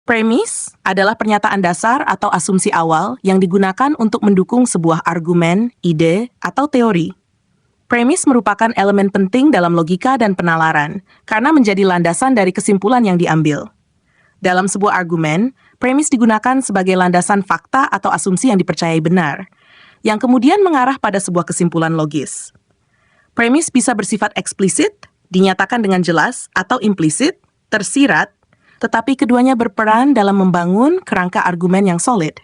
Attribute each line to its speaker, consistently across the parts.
Speaker 1: Premis adalah pernyataan dasar atau asumsi awal yang digunakan untuk mendukung sebuah argumen, ide, atau teori. Premis merupakan elemen penting dalam logika dan penalaran karena menjadi landasan dari kesimpulan yang diambil. Dalam sebuah argumen, premis digunakan sebagai landasan fakta atau asumsi yang dipercayai benar, yang kemudian mengarah pada sebuah kesimpulan logis. Premis bisa bersifat eksplisit, dinyatakan dengan jelas, atau implisit, tersirat, tetapi keduanya berperan dalam membangun kerangka argumen yang solid.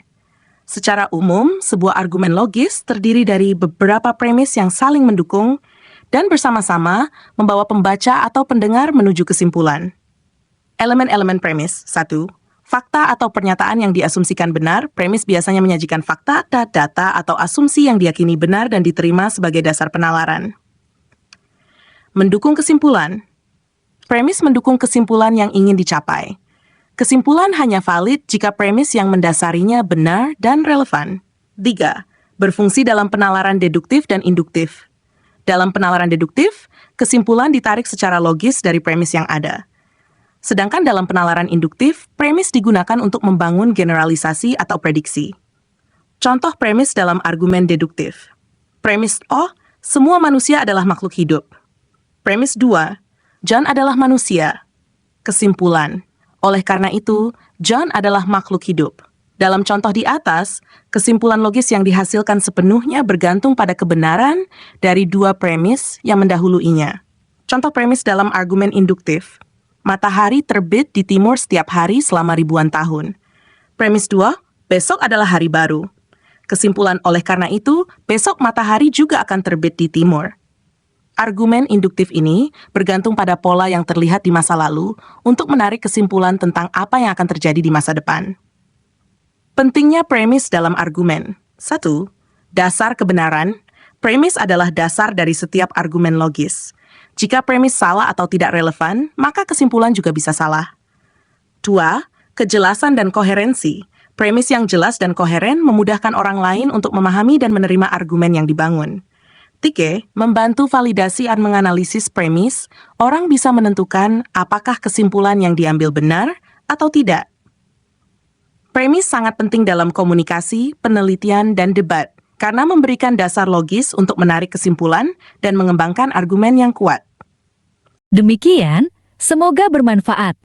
Speaker 1: Secara umum, sebuah argumen logis terdiri dari beberapa premis yang saling mendukung dan bersama-sama membawa pembaca atau pendengar menuju kesimpulan. Elemen-elemen premis. 1. Fakta atau pernyataan yang diasumsikan benar. Premis biasanya menyajikan fakta, data, atau asumsi yang diyakini benar dan diterima sebagai dasar penalaran. Mendukung kesimpulan. Premis mendukung kesimpulan yang ingin dicapai. Kesimpulan hanya valid jika premis yang mendasarinya benar dan relevan. 3. Berfungsi dalam penalaran deduktif dan induktif. Dalam penalaran deduktif, kesimpulan ditarik secara logis dari premis yang ada. Sedangkan dalam penalaran induktif, premis digunakan untuk membangun generalisasi atau prediksi. Contoh premis dalam argumen deduktif. Premis O, semua manusia adalah makhluk hidup. Premis 2, John adalah manusia. Kesimpulan, oleh karena itu, John adalah makhluk hidup. Dalam contoh di atas, kesimpulan logis yang dihasilkan sepenuhnya bergantung pada kebenaran dari dua premis yang mendahuluinya. Contoh premis dalam argumen induktif. Matahari terbit di timur setiap hari selama ribuan tahun. Premis 2, besok adalah hari baru. Kesimpulan oleh karena itu, besok matahari juga akan terbit di timur. Argumen induktif ini bergantung pada pola yang terlihat di masa lalu untuk menarik kesimpulan tentang apa yang akan terjadi di masa depan. Pentingnya premis dalam argumen. 1. Dasar kebenaran. Premis adalah dasar dari setiap argumen logis. Jika premis salah atau tidak relevan, maka kesimpulan juga bisa salah. 2. Kejelasan dan koherensi. Premis yang jelas dan koheren memudahkan orang lain untuk memahami dan menerima argumen yang dibangun. 3. Membantu validasi dan menganalisis premis, orang bisa menentukan apakah kesimpulan yang diambil benar atau tidak. Premis sangat penting dalam komunikasi, penelitian, dan debat, karena memberikan dasar logis untuk menarik kesimpulan dan mengembangkan argumen yang kuat.
Speaker 2: Demikian, semoga bermanfaat.